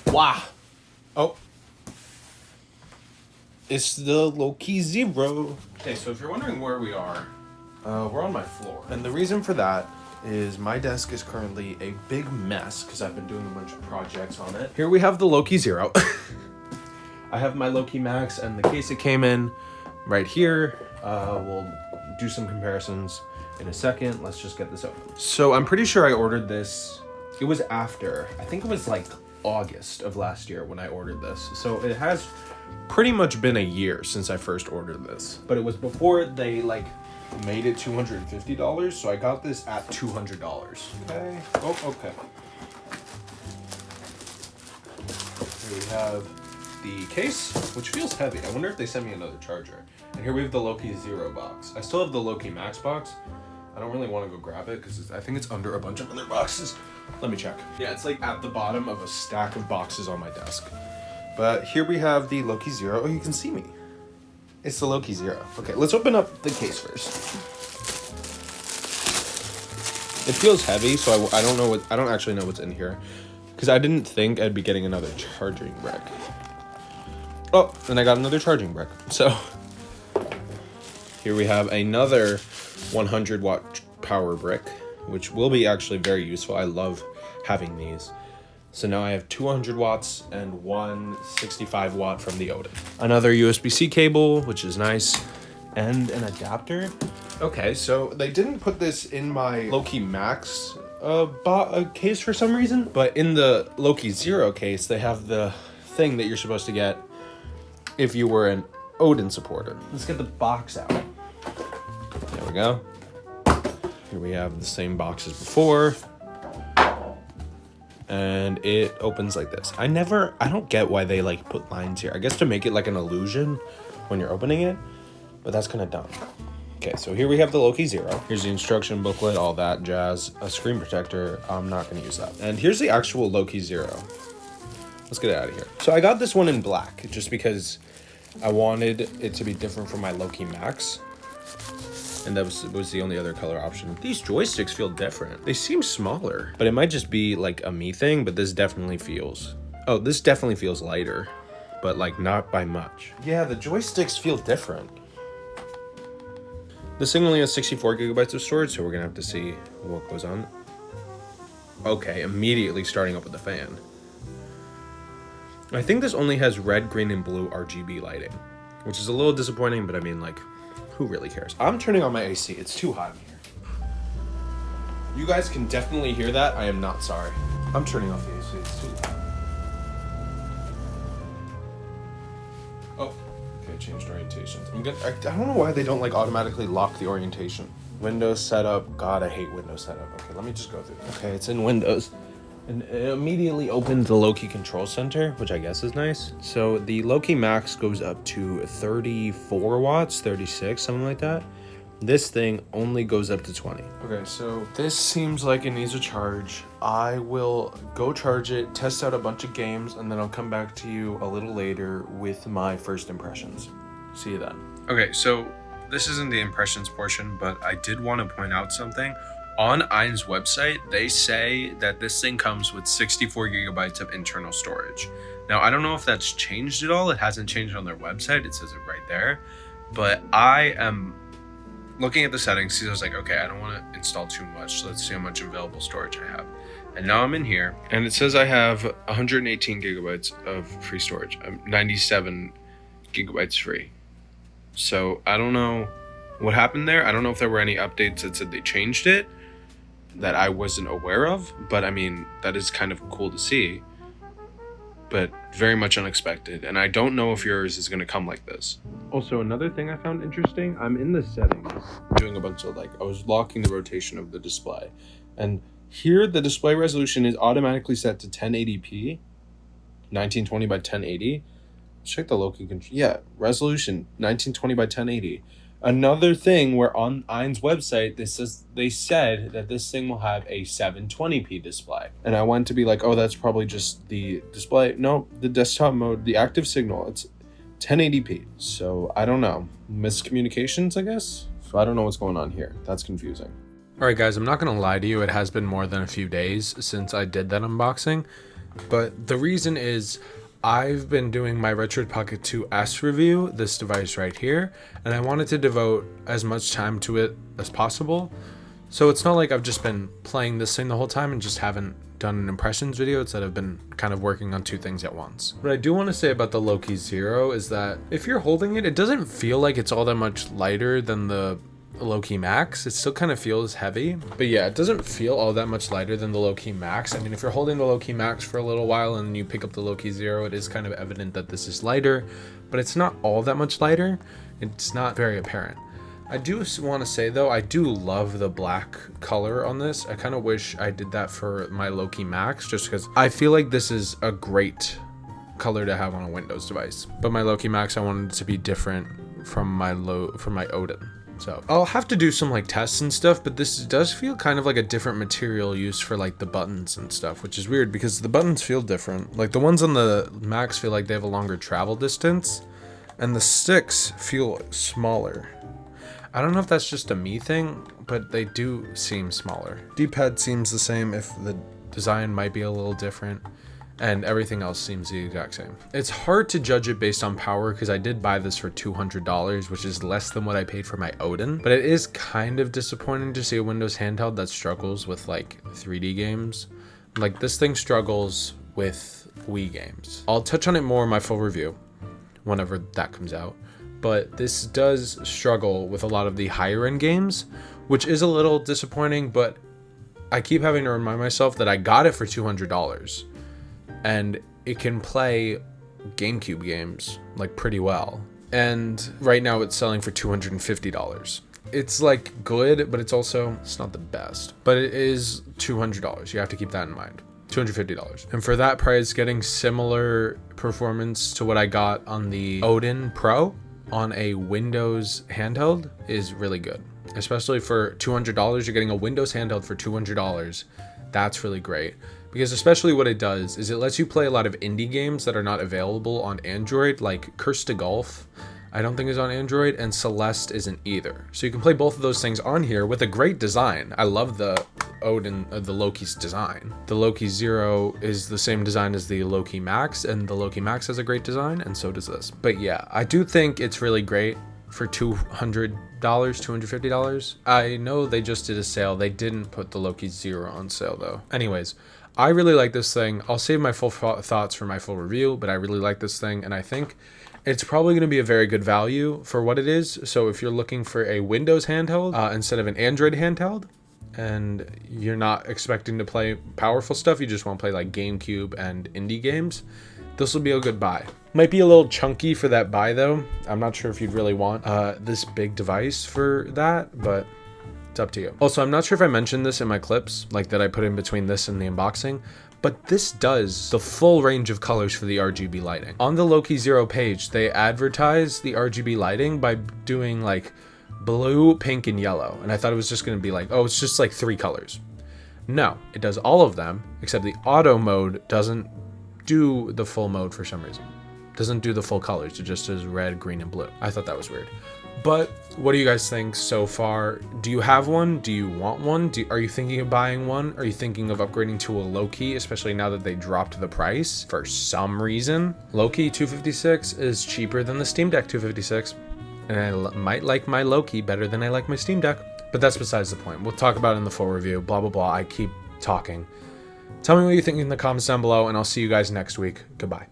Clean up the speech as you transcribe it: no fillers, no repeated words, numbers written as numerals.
Wow. Oh. It's the Loki Zero. Okay, so if you're wondering where we are, we're on my floor. And the reason for that is my desk is currently a big mess because I've been doing a bunch of projects on it. Here we have the Loki Zero. I have my Loki Max and the case it came in right here. We'll do some comparisons in a second. Let's just get this open. So I'm pretty sure I ordered this. It was after, I think it was like August of last year when I ordered this. So it has pretty much been a year since I first ordered this. But it was before they like made it $250. So I got this at $200. Okay. Oh, okay. Here we have the case, which feels heavy. I wonder if they sent me another charger. And here we have the Loki Zero box. I still have the Loki Max box. I don't really want to go grab it because I think it's under a bunch of other boxes. Let me check. Yeah, it's like at the bottom of a stack of boxes on my desk. But here we have the Loki Zero. Oh, you can see me. It's the Loki Zero. Okay, let's open up the case first. It feels heavy, so I don't actually know what's in here because I didn't think I'd be getting another charging brick. Oh, and I got another charging brick. So here we have another 100 watt power brick, which will be actually very useful. I love having these. So now I have 200 watts and one 65 watt from the Odin. Another USB-C cable, which is nice, and an adapter. Okay, so they didn't put this in my Loki Max case for some reason, but in the Loki Zero case, they have the thing that you're supposed to get if you were an Odin supporter. Let's get the box out. There we go. Here we have the same box as before. And it opens like this. I don't get why they like put lines here. I guess to make it like an illusion when you're opening it, but that's kind of dumb. Okay, so here we have the Loki Zero. Here's the instruction booklet, all that jazz. A screen protector, I'm not gonna use that. And here's the actual Loki Zero. Let's get it out of here. So I got this one in black just because I wanted it to be different from my Loki Max. And that was the only other color option. These joysticks feel different. They seem smaller, but it might just be like a me thing, but this definitely feels lighter, but like not by much. Yeah, the joysticks feel different. This thing only has 64 gigabytes of storage, so we're gonna have to see what goes on. Okay, immediately starting up with the fan. I think this only has red, green, and blue RGB lighting, which is a little disappointing, but I mean, like, who really cares? I'm turning on my AC. It's too hot in here. You guys can definitely hear that. I am not sorry. I'm turning off the AC. It's too hot. Oh, okay, changed orientations. I don't know why they don't like automatically lock the orientation. Windows setup. God, I hate Windows setup. Okay, let me just go through. Okay, it's in Windows. And it immediately opened the Loki Control Center, which I guess is nice. So the Loki Max goes up to 34 watts, 36, something like that. This thing only goes up to 20. Okay, so this seems like it needs a charge. I will go charge it, test out a bunch of games, and then I'll come back to you a little later with my first impressions. See you then. Okay, so this isn't the impressions portion, but I did want to point out something. On AYN's website, they say that this thing comes with 64 gigabytes of internal storage. Now, I don't know if that's changed at all. It hasn't changed on their website. It says it right there. But I am looking at the settings. I was like, okay, I don't want to install too much. So let's see how much available storage I have. And now I'm in here, and it says I have 118 gigabytes of free storage. I'm 97 gigabytes free. So I don't know what happened there. I don't know if there were any updates that said they changed it that I wasn't aware of, but I mean, that is kind of cool to see, but very much unexpected. And I don't know if yours is going to come like this. Also, another thing I found interesting, I'm in the settings doing a bunch of I was locking the rotation of the display, and here the display resolution is automatically set to 1080p, 1920 by 1080. Check the Loki control. Yeah, resolution 1920 by 1080. Another thing where on AYN's website, they said that this thing will have a 720p display. And I went to be like, oh, that's probably just the display. No, the desktop mode, the active signal, it's 1080p. So I don't know. Miscommunications, I guess? So I don't know what's going on here. That's confusing. All right, guys, I'm not going to lie to you. It has been more than a few days since I did that unboxing. But the reason is I've been doing my Retroid Pocket 2S review, this device right here, and I wanted to devote as much time to it as possible. So it's not like I've just been playing this thing the whole time and just haven't done an impressions video. It's that I've been kind of working on two things at once. What I do want to say about the Loki Zero is that if you're holding it, it doesn't feel like it's all that much lighter than the Loki Max. It still kind of feels heavy, but yeah, it doesn't feel all that much lighter than the Loki Max. I mean, if you're holding the Loki Max for a little while and you pick up the Loki Zero, it is kind of evident that this is lighter, but it's not all that much lighter. It's not very apparent. I do want to say though, I do love the black color on this. I kind of wish I did that for my Loki Max, just because I feel like this is a great color to have on a Windows device. But my Loki Max, I wanted it to be different from my Odin. So I'll have to do some like tests and stuff, but this does feel kind of like a different material used for like the buttons and stuff, which is weird because the buttons feel different. Like the ones on the Max feel like they have a longer travel distance, and the sticks feel smaller. I don't know if that's just a me thing, but they do seem smaller. D-pad seems the same, if the design might be a little different, and everything else seems the exact same. It's hard to judge it based on power because I did buy this for $200, which is less than what I paid for my Odin, but it is kind of disappointing to see a Windows handheld that struggles with like 3D games. Like this thing struggles with Wii games. I'll touch on it more in my full review whenever that comes out. But this does struggle with a lot of the higher end games, which is a little disappointing, but I keep having to remind myself that I got it for $200 and it can play GameCube games like pretty well. And right now it's selling for $250. It's like good, but it's not the best, but it is $200. You have to keep that in mind. $250. And for that price, getting similar performance to what I got on the Odin Pro on a Windows handheld is really good. Especially for $200, you're getting a Windows handheld for $200. That's really great. Because especially what it does is it lets you play a lot of indie games that are not available on Android, like Curse to Golf, I don't think is on Android, and Celeste isn't either. So you can play both of those things on here with a great design. I love the Odin, the Loki's design. The Loki Zero is the same design as the Loki Max, and the Loki Max has a great design, and so does this. But yeah, I do think it's really great for $200, $250. I know they just did a sale. They didn't put the Loki Zero on sale though. Anyways, I really like this thing. I'll save my full thoughts for my full review, but I really like this thing, and I think it's probably going to be a very good value for what it is. So if you're looking for a Windows handheld instead of an Android handheld, and you're not expecting to play powerful stuff, you just want to play like GameCube and indie games, this will be a good buy. Might be a little chunky for that buy though. I'm not sure if you'd really want this big device for that, but it's up to you. Also, I'm not sure if I mentioned this in my clips, like that I put in between this and the unboxing, but this does the full range of colors for the RGB lighting. On the Loki Zero page, they advertise the RGB lighting by doing like blue, pink, and yellow. And I thought it was just gonna be like, oh, it's just like 3 colors. No, it does all of them, except the auto mode doesn't do the full mode for some reason. Doesn't do the full colors, it just does red, green, and blue. I thought that was weird. But what do you guys think so far? Do you have one? Do you want one? Are you thinking of buying one? Are you thinking of upgrading to a Loki, especially now that they dropped the price for some reason? Loki 256 is cheaper than the Steam Deck 256, and I might like my Loki better than I like my Steam Deck, but that's besides the point. We'll talk about it in the full review, blah, blah, blah. I keep talking. Tell me what you think in the comments down below, and I'll see you guys next week. Goodbye.